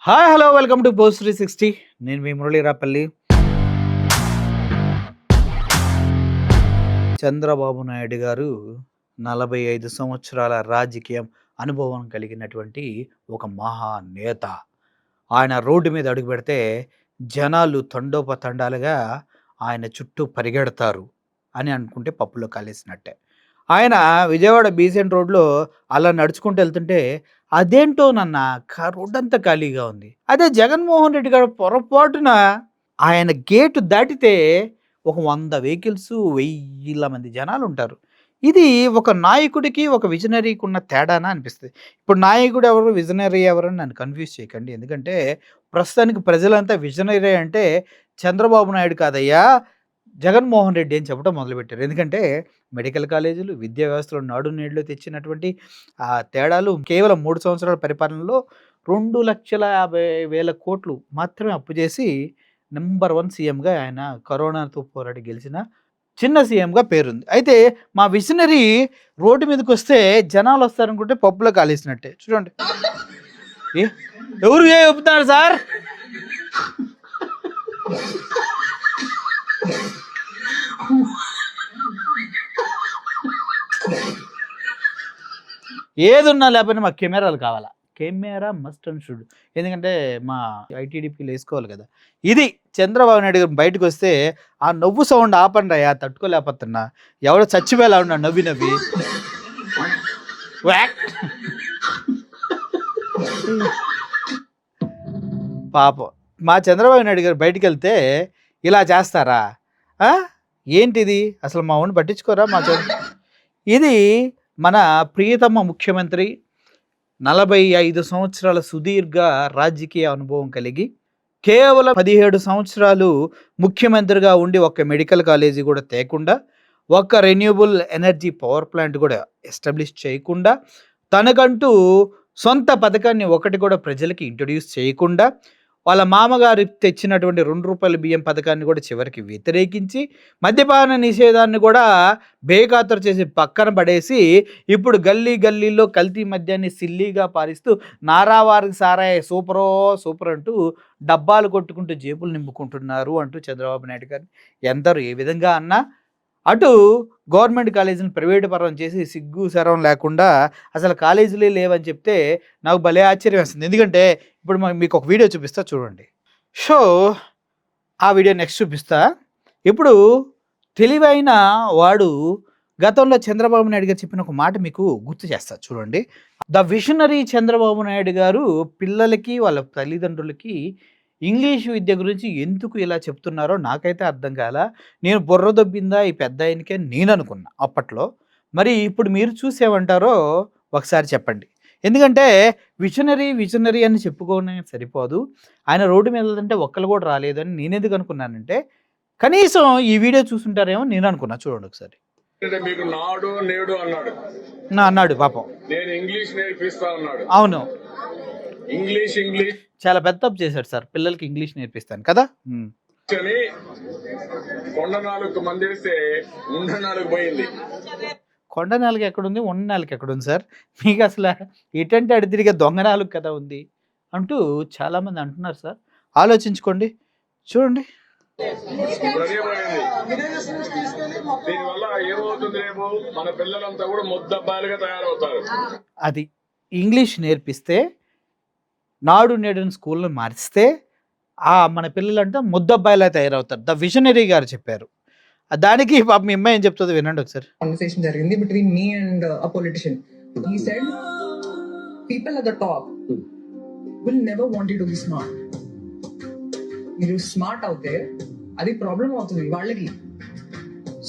Hi hello welcome to post 360. నేను మీ మురళీరాపల్లి. చంద్రబాబు నాయుడు గారు 45 సంవత్సరాల రాజకీయ అనుభవం కలిగినటువంటి ఒక మహానేత. ఆయన రోడ్డు మీద అడుగుపెడితే జనాలు తండోపతండాలుగా ఆయన చుట్టూ పరిగెడతారు అని అనుకుంటే పప్పులో కాలేసినట్టే. ఆయన విజయవాడ బీసెంట్ రోడ్‌లో అలా నడుచుకుంటూ ఎళ్తుంటే, అదేంటోనన్న రోడ్డంతా ఖాళీగా ఉంది. అదే జగన్మోహన్ రెడ్డి గారు పొరపాటున ఆయన గేటు దాటితే ఒక 100 వెహికల్సు, వెయ్యిల మంది జనాలుంటారు. ఇది ఒక నాయకుడికి, ఒక విజనరీకి ఉన్న తేడానా అనిపిస్తది. ఇప్పుడు నాయకుడు ఎవరు? విజనరీ ఎవరని నన్ను కన్‌ఫ్యూజ్ చేయకండి. ఎందుకంటే ప్రస్తుతానికి ప్రజలంతా విజనరీ అంటే చంద్రబాబు నాయుడు కాదయ్యా! జగన్మోహన్ రెడ్డి అని చెప్పడం మొదలుపెట్టారు. ఎందుకంటే మెడికల్ కాలేజీలు, విద్యా వ్యవస్థలో నాడు నేడులో తెచ్చినటువంటి తేడాలు కేవలం 3 సంవత్సరాల పరిపాలనలో 2,50,000 మాత్రమే అప్పు చేసి నంబర్ 1 సీఎంగా ఆయన కరోనాతో పోరాడి గెలిచిన చిన్న సీఎంగా పేరుంది. అయితే మా విజనరీ రోడ్డు మీదకొస్తే జనాలొస్తారనుకుంటే పప్పులో కాలేసినట్టే. చూడండి. ఏ ఎవరు చెప్తున్నారు సార్? ఏదున్నా లేకపోయినా మాకు కెమెరాలు కావాలా. Camera must and should. ఎందుకంటే మా ఐటీడీపీలో ఏసుకోవాలి కదా! ఇది చంద్రబాబు నాయుడు గారు బయటకొస్తే ఆ నవ్వు సౌండ్ ఆపండయ్యా తట్టుకోలేకపోతున్నా. ఎవడో చచ్చిపోయేలా ఉన్నాడు నవ్వి నవ్వి. వ్యాక్ పాపం. మా చంద్రబాబు నాయుడు గారు బయటికెళ్తే ఇలా చేస్తారా? ఆ! ఏంటిది? అసలు మా వాడిని పట్టించుకోరా ఇది మన ప్రియతమ ముఖ్యమంత్రి 45 సంవత్సరాల సుదీర్ఘ రాజకీయ అనుభవం కలిగి కేవలం 17 సంవత్సరాలు ముఖ్యమంత్రిగా ఉండి ఒక్క మెడికల్ కాలేజీ కూడా తేకుండా, ఒక్క రెన్యూబుల్ ఎనర్జీ పవర్ ప్లాంట్ కూడా ఎస్టాబ్లిష్ చేయకుండా, తనకంటూ సొంత పథకాన్ని ఒకటి కూడా ప్రజలకి ఇంట్రొడ్యూస్ చేయకుండా, వాళ్ళ మామగారు తెచ్చినటువంటి రూ. 2 బియ్యం పథకాన్ని కూడా చివరికి వ్యతిరేకించి, మద్యపాన నిషేధాన్ని కూడా బేఖాతరు చేసి పక్కన పడేసి, ఇప్పుడు గల్లీ గల్లీలో కల్తీ మద్యాన్ని సిల్లీగా పారిస్తూ నారావారి సారాయి సూపరో సూపర్ అంటూ డబ్బాలు కొట్టుకుంటూ జేబులు నింపుకుంటున్నారు అంటూ చంద్రబాబు నాయుడు గారిని ఎందరు ఏ విధంగా అన్నా, అటు గవర్నమెంట్ కాలేజీని ప్రైవేటు పరం చేసి సిగ్గు శరం లేకుండా అసలు కాలేజీలే లేవని చెప్తే నాకు భలే ఆశ్చర్యం వేస్తుంది. ఎందుకంటే ఇప్పుడు మీకు ఒక వీడియో చూపిస్తా చూడండి. సో ఆ వీడియో నెక్స్ట్ చూపిస్తా. ఇప్పుడు తెలివైన వాడు గతంలో చంద్రబాబు నాయుడు గారు చెప్పిన ఒక మాట మీకు గుర్తు చేస్తా చూడండి. ద విషనరీ చంద్రబాబు నాయుడు గారు పిల్లలకి వాళ్ళ తల్లిదండ్రులకి ఇంగ్లీష్ విద్య గురించి ఎందుకు ఇలా చెప్తున్నారో నాకైతే అర్థం కాల. నేను బుర్ర దొబ్బిందా ఈ పెద్దాయనకి అని నేను అనుకున్నా అప్పట్లో. మరి ఇప్పుడు మీరు చూసేమంటారో ఒకసారి చెప్పండి. ఎందుకంటే విజనరీ అని చెప్పుకోవడం సరిపోదు. ఆయన రోడ్డు మీద వెళ్తుంటే ఒక్కళ్ళు కూడా రాలేదని నేనెందుకు అనుకున్నానంటే, కనీసం ఈ వీడియో చూసుంటారేమో నేను అనుకున్నా. చూడండి ఒకసారి. మీకు నాడు నేడు అన్నాడు. అన్నాడు పాపం. నేను ఇంగ్లీష్ నేర్పిస్తా అన్నాడు. అవును. ఇంగ్లీష్ చాలా పెద్ద తప్పు చేశాడు సార్. పిల్లలకి ఇంగ్లీష్ నేర్పిస్తాను కదా. అని కొండ నాలుగు మందేస్తే ఉండ నాలుగు పోయింది. కొండ నాలుగు ఎక్కడుంది, ఉన్న నాలుగు ఎక్కడుంది సార్? మీకు అసలు ఎటంటే అడి తిరిగే దొంగ నాలుగు కదా ఉంది అంటూ చాలామంది అంటున్నారు సార్. ఆలోచించుకోండి. చూడండి. దీనివల్ల ఏమవుతుంది, రేపు మన పిల్లలంతా కూడా ముద్దబ్బాయిలుగా తయారవుతారు. అది ఇంగ్లీష్ నేర్పిస్తే, నాడు నేడుని స్కూల్ని మారిస్తే మన పిల్లలంటే ముద్దబ్బాయిలా తయారవుతారు. ద విజనరీ గారు చెప్పారు. దానికి పాప మీ అమ్మాయి ఏం చెప్తుందో వినండి ఒకసారి. Conversation జరిగింది between me and a politician. He said, people at the top will never want you to be smart. మీరు స్మార్ట్ అవుతే అది ప్రాబ్లం అవుతుంది వాళ్ళకి.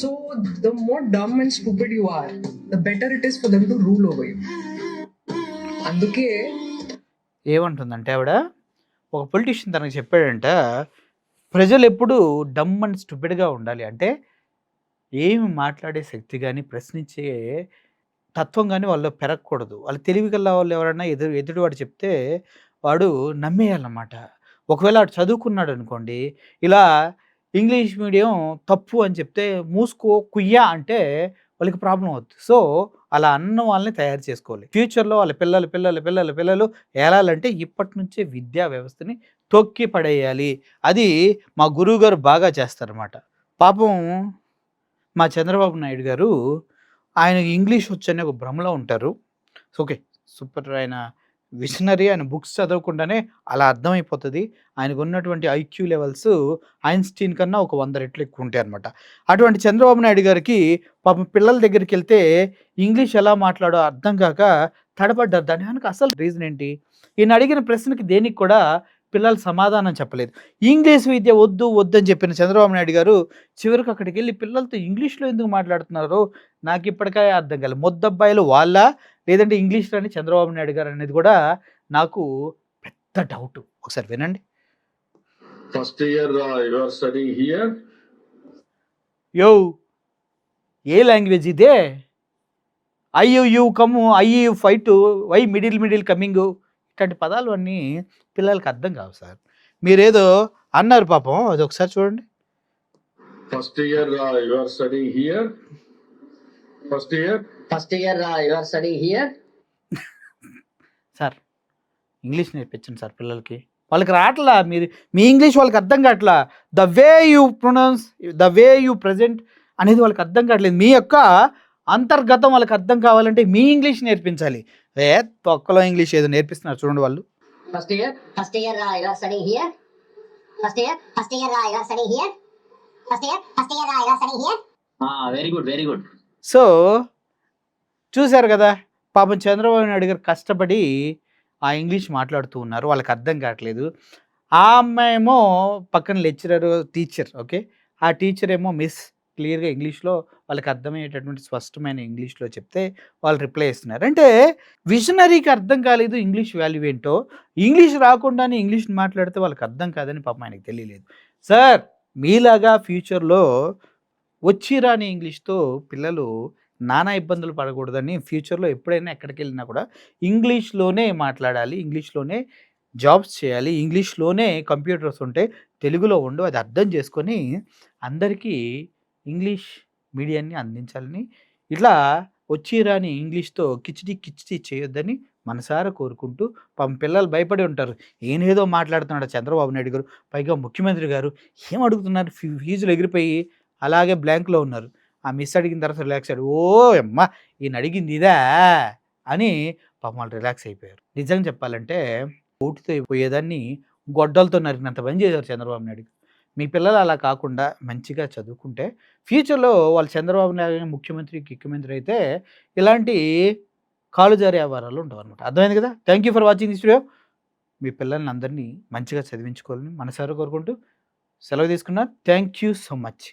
So the more dumb and stupid you are, the better it is for them to rule over you. అందుకే ఏమంటుందంటే ఆవిడ, ఒక politician తనకు చెప్పాడంట, ప్రజలు ఎప్పుడు డమ్ అండ్ స్టూపిడ్గా ఉండాలి. అంటే ఏమి మాట్లాడే శక్తి కానీ, ప్రశ్నించే తత్వం కానీ వాళ్ళు పెరగకూడదు. వాళ్ళు తెలివిగల వాళ్ళు ఎవరైనా ఎదుటివాడు చెప్తే వాడు నమ్మేయాలన్నమాట. ఒకవేళ వాడు చదువుకున్నాడు అనుకోండి, ఇలా ఇంగ్లీష్ మీడియం తప్పు అని చెప్తే మూసుకో కుయ్యా అంటే వాళ్ళకి ప్రాబ్లం అవుతుంది. సో అలా అన్న వాళ్ళని తయారు చేసుకోవాలి. ఫ్యూచర్లో వాళ్ళ పిల్లలు ఏలాలంటే ఇప్పటి నుంచే విద్యా వ్యవస్థని తొక్కి పడేయాలి. అది మా గురువుగారు బాగా చేస్తారన్నమాట. పాపం మా చంద్రబాబు నాయుడు గారు ఆయన ఇంగ్లీష్ వచ్చనే ఒక భ్రమలో ఉంటారు. So okay. సూపర్ ఆయన విషనరీ. ఆయన బుక్స్ చదవకుండానే అలా అర్థమైపోతది. ఆయనకున్నటువంటి ఐక్యూ లెవెల్స్ ఐన్‌స్టీన్ కన్నా ఒక 100 రెట్లు ఎక్కువుంటాయన్నమాట. అటువంటి చంద్రబాబు నాయుడు గారికి పాపం పిల్లల దగ్గరికెళ్తే ఇంగ్లీష్ ఎలా మాట్లాడో అర్థం కాక తడబడ్డారు. దాని వెనక అసలు రీజన్ ఏంటి? ఈయన అడిగిన ప్రశ్నకి దేనికి కూడా పిల్లలు సమాధానం చెప్పలేదు. ఇంగ్లీష్ విద్య వద్దని చెప్పిన చంద్రబాబు నాయుడు గారు చివరికి అక్కడికెళ్ళి పిల్లలతో ఇంగ్లీష్‌లో ఎందుకు మాట్లాడుతున్నారో నాకిప్పటికే అర్థం కాలేదు. మొద్దబ్బాయిలు వాళ్ళా? లేదంటే ఇంగ్లీష్‌లోని చంద్రబాబు నాయుడు గారు అనేది కూడా నాకు పెద్ద డౌట్. ఒకసారి వినండి. First year you are studying here. యో ఏ లాంగ్వేజ్ ఇదే? You come, you fight, why middle coming, ఇట్లాంటి పదాలు అన్నీ పిల్లలకి అర్థం కావు సార్. మీరేదో అన్నారు పాపం, అది ఒకసారి చూడండి. First year you are studying here. First year you are studying here. Sir English నేర్పించండి సార్ పిల్లలకి. వాళ్ళకి రావట్లా. మీరు మీ ఇంగ్లీష్ వాళ్ళకి అర్థం కావట్లా. The way you pronounce, the way you present అనేది వాళ్ళకి అర్థం కావట్లేదు. మీ యొక్క అంతర్గతం వాళ్ళకి అర్థం కావాలంటే మీ ఇంగ్లీష్ నేర్పించాలి. తొక్కలో ఇంగ్లీష్ ఏదో నేర్పిస్తున్నారు చూడండి వాళ్ళు. First year you are studying here. First year you are studying here. First year you are studying here. Very good. So చూశారు కదా, పాపం చంద్రబాబు నాయుడు గారు కష్టపడి ఆ ఇంగ్లీష్ మాట్లాడుతూ ఉన్నారు. వాళ్ళకి అర్థం కావట్లేదు. ఆ అమ్మాయేమో పక్కన లెక్చరర్, టీచర్. ఓకే. ఆ టీచర్ ఏమో మిస్ క్లియర్గా ఇంగ్లీష్లో వాళ్ళకి అర్థమయ్యేటటువంటి స్పష్టమైన ఇంగ్లీష్లో చెప్తే వాళ్ళు రిప్లై ఇస్తున్నారు. అంటే విజనరీకి అర్థం కాలేదు ఇంగ్లీష్ వాల్యూ ఏంటో. ఇంగ్లీష్ రాకుండానే ఇంగ్లీష్ మాట్లాడితే వాళ్ళకి అర్థం కాదని పాపం ఆయనకు తెలియలేదు. సార్ మీలాగా ఫ్యూచర్లో వచ్చి రాని ఇంగ్లీష్తో పిల్లలు నానా ఇబ్బందులు పడకూడదని ఫ్యూచర్లో ఎప్పుడైనా ఎక్కడికి వెళ్ళినా కూడా ఇంగ్లీష్లోనే మాట్లాడాలి, ఇంగ్లీష్లోనే జాబ్స్ చేయాలి, ఇంగ్లీష్లోనే కంప్యూటర్స్ ఉంటే తెలుగులో ఉండు, అది అర్థం చేసుకొని అందరికీ ఇంగ్లీష్ మీడియాన్ని అందించాలని, ఇట్లా వచ్చి రాని ఇంగ్లీష్తో కిచిడి చేయొద్దని మనసారా కోరుకుంటూ, పాపం పిల్లలు భయపడి ఉంటారు. ఏనేదో మాట్లాడుతున్నాడు చంద్రబాబు నాయుడు గారు, పైగా ముఖ్యమంత్రి గారు ఏం అడుగుతున్నారు, ఫీజులు ఎగిరిపోయి అలాగే బ్లాంక్లో ఉన్నారు. ఆ మిస్ అడిగిన తర్వాత రిలాక్స్ అయ్యాడు. ఓ అమ్మ ఈయన అడిగింది ఇదా అని పాపం వాళ్ళు రిలాక్స్ అయిపోయారు. నిజంగా చెప్పాలంటే ఓటుతో పోయేదాన్ని గొడ్డలతో నరికినంత పని చేశారు చంద్రబాబు నాయుడు. మీ పిల్లలు అలా కాకుండా మంచిగా చదువుకుంటే ఫ్యూచర్లో వాళ్ళు చంద్రబాబు నాయుడు ముఖ్యమంత్రి అయితే ఇలాంటి కాలు జారే వ్యవహారాలు ఉండవు అనమాట. అర్థమైంది కదా. Thank you for watching this video. మీ పిల్లల్ని అందరినీ మంచిగా చదివించుకోవాలని మనసారా కోరుకుంటూ సెలవు తీసుకున్నా. Thank you so much.